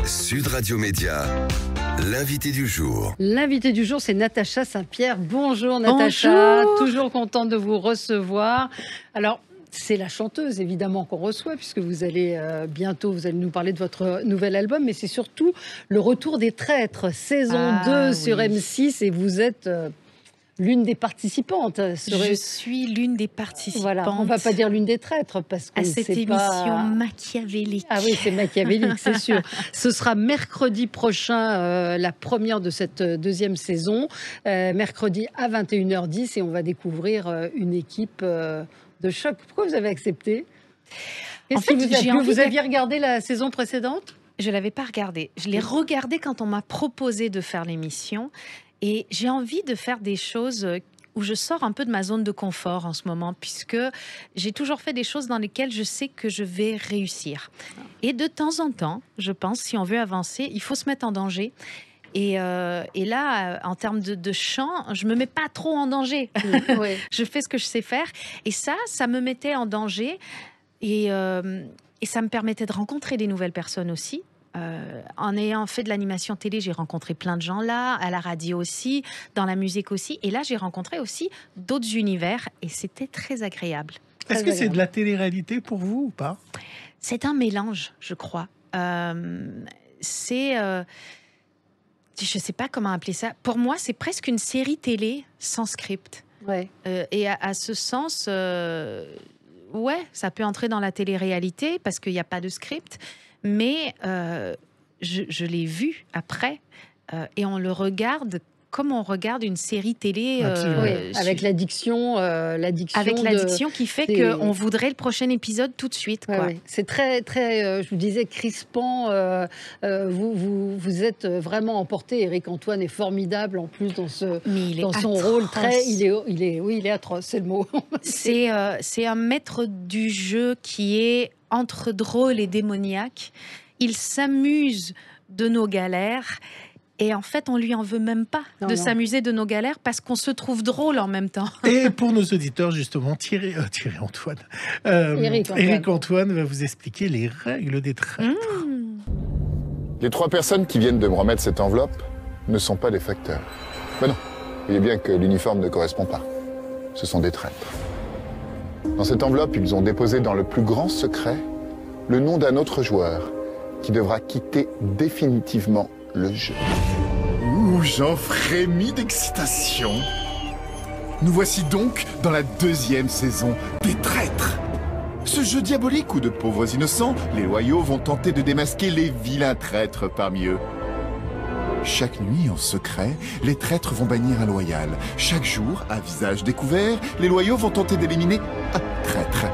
Sud Radio Média, l'invité du jour. L'invité du jour, c'est Natacha Saint-Pierre. Bonjour Natacha, Bonjour. toujours contente de vous recevoir. Alors, c'est la chanteuse évidemment qu'on reçoit puisque vous allez bientôt nous parler de votre nouvel album, mais c'est surtout le retour des traîtres, saison 2 sur M6 et vous êtes l'une des participantes. Je suis l'une des participantes. Voilà, on ne va pas dire l'une des traîtres parce que à cette émission machiavélique. Ah oui, c'est machiavélique, c'est sûr. Ce sera mercredi prochain, la première de cette deuxième saison, mercredi à 21h10, et on va découvrir une équipe de choc. Pourquoi vous avez accepté? En fait, vous aviez regardé la saison précédente? Je ne l'avais pas regardée. Je l'ai regardée quand on m'a proposé de faire l'émission. Et j'ai envie de faire des choses où je sors un peu de ma zone de confort en ce moment, puisque j'ai toujours fait des choses dans lesquelles je sais que je vais réussir. Et de temps en temps, je pense, si on veut avancer, il faut se mettre en danger. Et là, en termes de chant, je me mets pas trop en danger. Oui. Je fais ce que je sais faire. Et ça me mettait en danger. Et ça me permettait de rencontrer des nouvelles personnes aussi. En ayant fait de l'animation télé, j'ai rencontré plein de gens là, à la radio aussi, dans la musique aussi. Et là, j'ai rencontré aussi d'autres univers et c'était très agréable. Est-ce que c'est de la télé-réalité pour vous ou pas? C'est un mélange, je crois. Je ne sais pas comment appeler ça. Pour moi, c'est presque une série télé sans script. Ouais. Et à ce sens, ouais, ça peut entrer dans la télé-réalité parce qu'il n'y a pas de script. Mais je l'ai vu après et on le regarde comme on regarde une série télé. Oui, avec l'addiction. Avec l'addiction qui fait qu'on voudrait le prochain épisode tout de suite. Quoi. Ouais. C'est très, très, je vous disais, crispant. Vous êtes vraiment emporté. Éric Antoine est formidable en plus dans son rôle. Il est atroce, c'est le mot. C'est un maître du jeu qui est entre drôle et démoniaque. Il s'amuse de nos galères. Et en fait, on lui en veut même pas s'amuser de nos galères parce qu'on se trouve drôle en même temps. Et pour nos auditeurs, justement, Éric Antoine va vous expliquer les règles des traîtres. Les 3 personnes qui viennent de me remettre cette enveloppe ne sont pas des facteurs. Ben non, vous voyez bien que l'uniforme ne correspond pas. Ce sont des traîtres. Dans cette enveloppe, ils ont déposé dans le plus grand secret le nom d'un autre joueur qui devra quitter définitivement le jeu. Ouh, j'en frémis d'excitation. Nous voici donc dans la 2e saison des traîtres. Ce jeu diabolique où de pauvres innocents, les loyaux vont tenter de démasquer les vilains traîtres parmi eux. Chaque nuit, en secret, les traîtres vont bannir un loyal. Chaque jour, à visage découvert, les loyaux vont tenter d'éliminer un traître.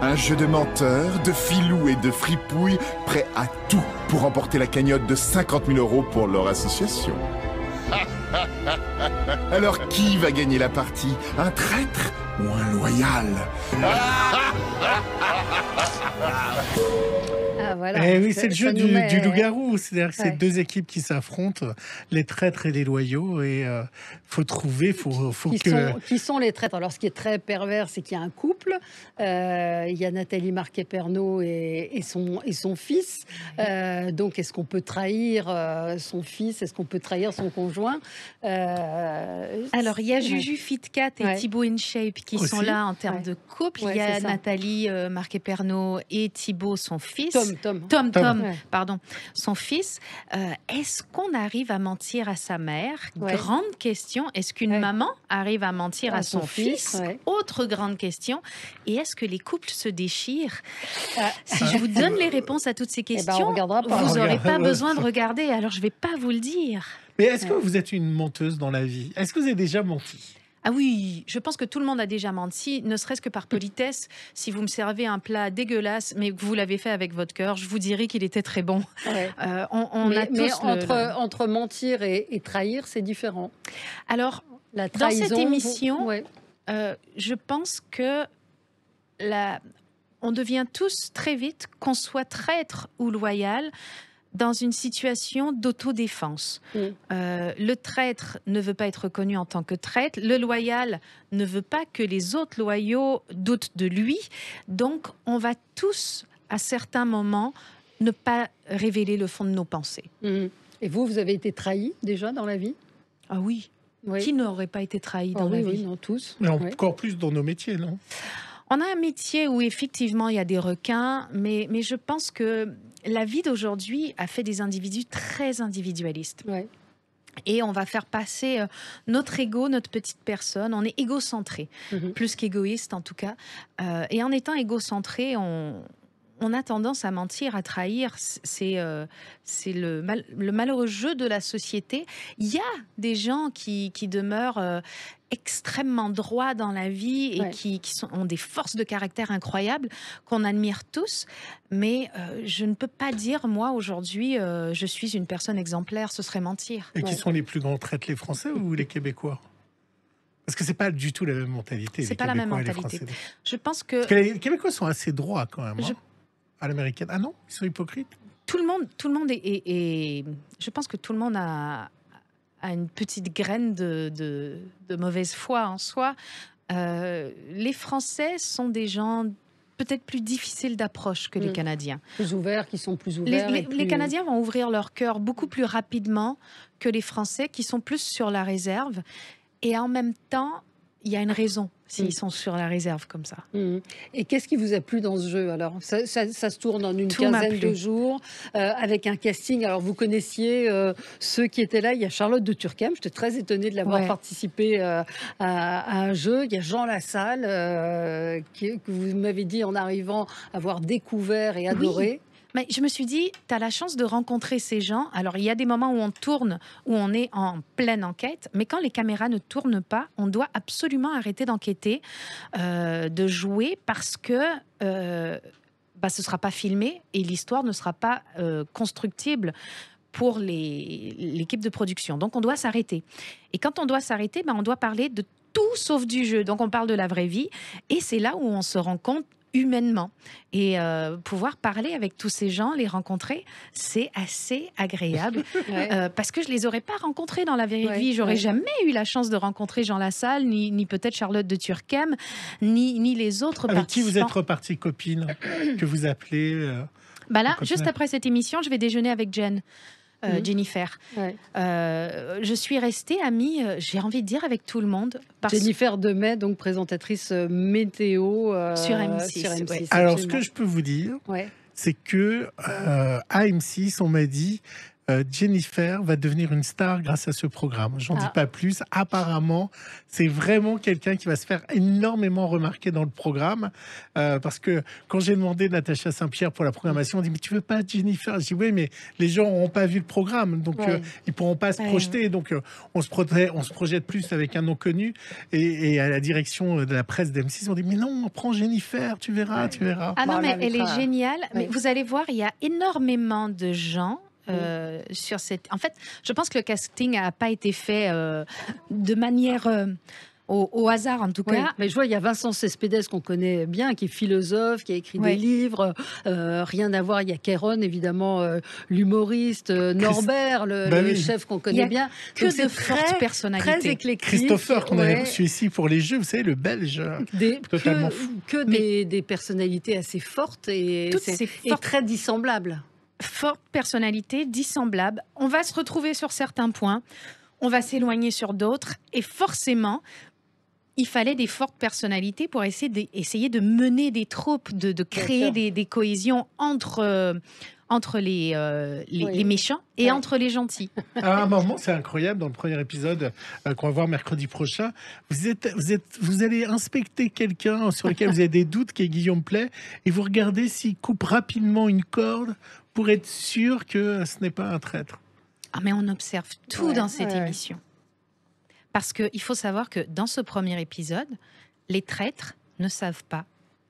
Un jeu de menteurs, de filous et de fripouilles, prêts à tout pour remporter la cagnotte de 50 000 € pour leur association. Alors qui va gagner la partie? Un traître ou un loyal? Ah, voilà. Eh oui, c'est le jeu du loup-garou. C'est-à-dire que c'est 2 équipes qui s'affrontent, les traîtres et les loyaux. Et faut trouver, qui sont les traîtres. Alors, ce qui est très pervers, c'est qu'il y a un couple. Il y a Nathalie Marquet-Pernot et son fils. Donc, est-ce qu'on peut trahir son fils? Est-ce qu'on peut trahir son conjoint? Alors, il y a Juju Fitcat et Thibaut InShape qui sont là en termes de couple. Il y a Nathalie Marquet-Pernot et Thibaut, son fils. Tom, pardon, son fils. Est-ce qu'on arrive à mentir à sa mère? Grande question. Est-ce qu'une maman arrive à mentir à son fils? Autre grande question. Et est-ce que les couples se déchirent? Si je vous donne les réponses à toutes ces questions, vous n'aurez pas besoin de regarder. Alors, je ne vais pas vous le dire. Mais est-ce que vous êtes une menteuse dans la vie? Est-ce que vous avez déjà menti? Ah oui, je pense que tout le monde a déjà menti, ne serait-ce que par politesse. Si vous me servez un plat dégueulasse, mais que vous l'avez fait avec votre cœur, je vous dirai qu'il était très bon. Ouais. Entre mentir et trahir, c'est différent. Alors, la trahison, dans cette émission, je pense que on devient tous très vite, qu'on soit traître ou loyal, dans une situation d'autodéfense. Le traître ne veut pas être reconnu en tant que traître. Le loyal ne veut pas que les autres loyaux doutent de lui. Donc, on va tous, à certains moments, ne pas révéler le fond de nos pensées. Et vous avez été trahi déjà dans la vie? Ah oui. Qui n'aurait pas été trahi dans la vie? Oui, non, tous. Mais encore plus dans nos métiers, non? On a un métier où effectivement il y a des requins, mais je pense que la vie d'aujourd'hui a fait des individus très individualistes. Ouais. Et on va faire passer notre ego, notre petite personne. On est égocentré, plus qu'égoïste en tout cas. Et en étant égocentré, on a tendance à mentir, à trahir. C'est le malheureux jeu de la société. Il y a des gens qui demeurent extrêmement droits dans la vie et qui ont des forces de caractère incroyables, qu'on admire tous. Mais je ne peux pas dire, moi, aujourd'hui, je suis une personne exemplaire. Ce serait mentir. Et qui sont les plus grands traîtres, les Français ou les Québécois? Parce que c'est pas du tout la même mentalité. C'est pas la même mentalité. Je pense que... Parce que les Québécois sont assez droits quand même. À l'américaine. Ah non, ils sont hypocrites. Tout le monde est je pense que tout le monde a une petite graine de mauvaise foi en soi. Les Français sont des gens peut-être plus difficiles d'approche que les Canadiens. Plus ouverts, qui sont plus ouverts. Les Canadiens vont ouvrir leur cœur beaucoup plus rapidement que les Français, qui sont plus sur la réserve. Et en même temps, il y a une raison s'ils sont sur la réserve comme ça. Et qu'est-ce qui vous a plu dans ce jeu? Alors, ça se tourne en une quinzaine de jours, avec un casting. Alors, vous connaissiez ceux qui étaient là. Il y a Charlotte de Turckheim. J'étais très étonnée de l'avoir participé à un jeu. Il y a Jean Lassalle, que vous m'avez dit en arrivant avoir découvert et adoré. Mais je me suis dit, tu as la chance de rencontrer ces gens. Alors, il y a des moments où on tourne, où on est en pleine enquête, mais quand les caméras ne tournent pas, on doit absolument arrêter d'enquêter, de jouer, parce que ce ne sera pas filmé et l'histoire ne sera pas constructible pour l'équipe de production. Donc, on doit s'arrêter. Et quand on doit s'arrêter, on doit parler de tout sauf du jeu. Donc, on parle de la vraie vie. Et c'est là où on se rend compte humainement. Et pouvoir parler avec tous ces gens, les rencontrer, c'est assez agréable. Parce que je ne les aurais pas rencontrés dans la vraie vie. J'aurais jamais eu la chance de rencontrer Jean Lassalle, ni peut-être Charlotte de Turckheim, ni les autres avec participants. Qui vous êtes repartie copine, que vous appelez là, juste après cette émission, je vais déjeuner avec Jen. Jennifer. Je suis restée amie, j'ai envie de dire, avec tout le monde. Jennifer Demey, donc présentatrice météo sur M6. Alors, ce que je peux vous dire, c'est que à M6, on m'a dit Jennifer va devenir une star grâce à ce programme. J'en dis pas plus. Apparemment, c'est vraiment quelqu'un qui va se faire énormément remarquer dans le programme. Parce que quand j'ai demandé Natacha Saint-Pierre pour la programmation, on dit « Mais tu veux pas Jennifer ?» Je dis « Oui, mais les gens n'auront pas vu le programme, donc ils pourront pas se projeter. Donc on se projette plus avec un nom connu. » Et à la direction de la presse d'M6, on dit « Mais non, on prend Jennifer, tu verras, tu verras. » Ah non, mais elle est géniale. Mais vous allez voir, il y a énormément de gens sur cette... En fait, je pense que le casting n'a pas été fait de manière... Au hasard, en tout cas. Mais je vois, il y a Vincent Cespedes qu'on connaît bien, qui est philosophe, qui a écrit des livres. Rien à voir, il y a Kéron, évidemment, l'humoriste, Norbert, le chef qu'on connaît bien. Que donc, de fortes personnalités. Très éclectique. Christopher, qu'on avait reçu ici pour les Jeux, vous savez, le Belge. Totalement fou. Des personnalités assez fortes et très dissemblables. Forte personnalité, dissemblable. On va se retrouver sur certains points, on va s'éloigner sur d'autres, et forcément, il fallait des fortes personnalités pour essayer de mener des troupes, de créer des cohésions entre les méchants et entre les gentils. À un moment, c'est incroyable, dans le premier épisode qu'on va voir mercredi prochain, vous allez inspecter quelqu'un sur lequel vous avez des doutes, qui est Guillaume Pley, et vous regardez s'il coupe rapidement une corde pour être sûr que ce n'est pas un traître. Ah, mais on observe tout dans cette émission. Parce qu'il faut savoir que dans ce premier épisode, les traîtres ne savent pas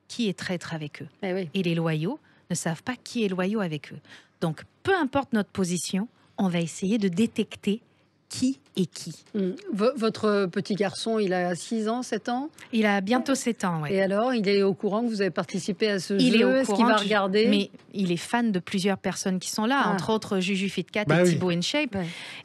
qui est traître avec eux. Et les loyaux ne savent pas qui est loyaux avec eux. Donc, peu importe notre position, on va essayer de détecter qui est qui. Votre petit garçon, il a 6 ans, 7 ans? Il a bientôt 7 ans, Et alors, il est au courant que vous avez participé à ce jeu? Il est au courant. Est-ce qu'il va regarder? Mais il est fan de plusieurs personnes qui sont là, entre autres Juju Fitcat et Thibaut InShape.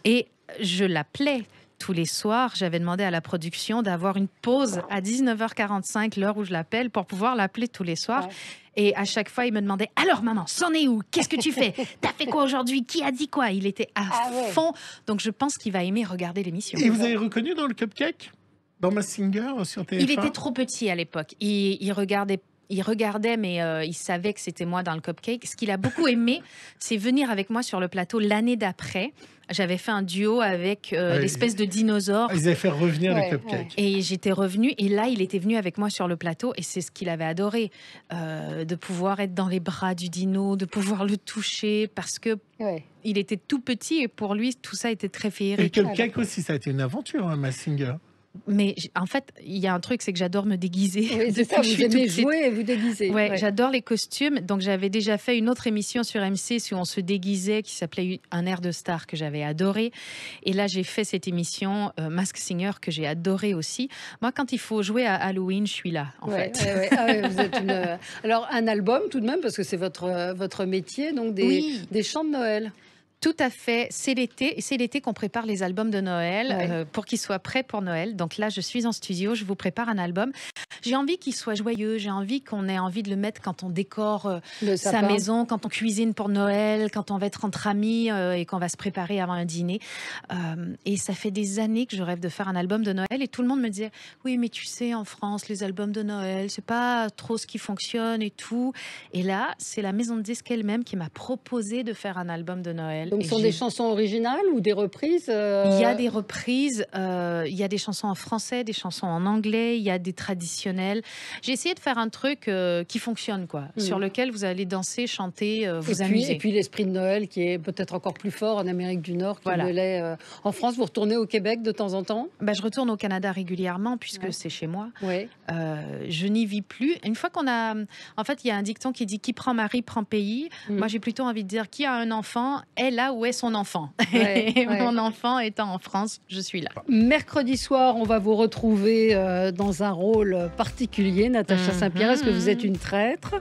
Et je l'appelais tous les soirs. J'avais demandé à la production d'avoir une pause à 19h45, l'heure où je l'appelle, pour pouvoir l'appeler tous les soirs. Et à chaque fois, il me demandait « Alors maman, c'en est où? Qu'est-ce que tu fais? T'as fait quoi aujourd'hui? Qui a dit quoi ?» Il était à fond. Donc je pense qu'il va aimer regarder l'émission. Et vous avez reconnu dans le Cupcake? Dans Masked Singer sur TF1? Il était trop petit à l'époque. Il regardait, mais il savait que c'était moi dans le Cupcake. Ce qu'il a beaucoup aimé, c'est venir avec moi sur le plateau l'année d'après. J'avais fait un duo avec l'espèce de dinosaure. Ils avaient fait revenir le Cupcake. Et j'étais revenue, et là, il était venu avec moi sur le plateau, et c'est ce qu'il avait adoré, de pouvoir être dans les bras du dino, de pouvoir le toucher, parce que il était tout petit, et pour lui, tout ça était très féerique. Et le Cupcake aussi, ça a été une aventure, hein, Masked Singer. Mais en fait, il y a un truc, c'est que j'adore me déguiser. Oui, c'est ça, vous aimez jouer et vous déguiser. Ouais, j'adore les costumes. Donc, j'avais déjà fait une autre émission sur M6 où on se déguisait, qui s'appelait Un air de star, que j'avais adoré. Et là, j'ai fait cette émission Masked Singer, que j'ai adoré aussi. Moi, quand il faut jouer à Halloween, je suis là, en fait. Vous êtes Alors, un album tout de même, parce que c'est votre métier, donc des chants de Noël. Tout à fait. C'est l'été qu'on prépare les albums de Noël pour qu'ils soient prêts pour Noël. Donc là, je suis en studio, je vous prépare un album. J'ai envie qu'il soit joyeux, j'ai envie qu'on ait envie de le mettre quand on décore sa maison, quand on cuisine pour Noël, quand on va être entre amis et qu'on va se préparer avant un dîner. Et ça fait des années que je rêve de faire un album de Noël et tout le monde me disait « Oui, mais tu sais, en France, les albums de Noël, c'est pas trop ce qui fonctionne et tout. » Et là, c'est la maison de disques elle-même qui m'a proposé de faire un album de Noël. Donc, ce sont des chansons originales ou des reprises Il y a des reprises, il y a des chansons en français, des chansons en anglais, il y a des traditionnels. J'ai essayé de faire un truc qui fonctionne, quoi, sur lequel vous allez danser, chanter, vous amuser. Et puis l'esprit de Noël qui est peut-être encore plus fort en Amérique du Nord qu'il ne l'est en France. Vous retournez au Québec de temps en temps? Je retourne au Canada régulièrement puisque c'est chez moi. Je n'y vis plus. Une fois qu'on a... En fait, il y a un dicton qui dit « Qui prend mari, prend pays ». Moi, j'ai plutôt envie de dire « Qui a un enfant est là où est son enfant ». Mon enfant étant en France, je suis là. Mercredi soir, on va vous retrouver dans un rôle particulier. Natacha Saint-Pierre, est-ce que vous êtes une traître?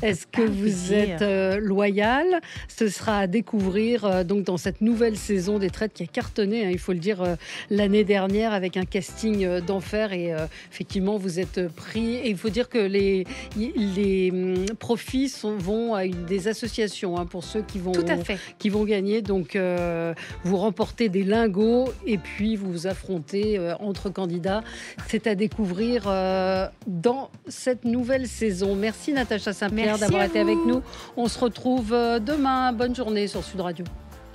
Est-ce que vous êtes loyale? Ce sera à découvrir donc dans cette nouvelle saison des Traîtres qui a cartonné, hein, il faut le dire, l'année dernière avec un casting d'enfer. Et effectivement, vous êtes pris. Et il faut dire que les profits vont à des associations pour ceux qui vont gagner. Donc, vous remportez des lingots et puis vous vous affrontez entre candidats. C'est à découvrir dans cette nouvelle saison. Merci Natacha Saint-Pierre d'avoir été avec nous. On se retrouve demain. Bonne journée sur Sud Radio.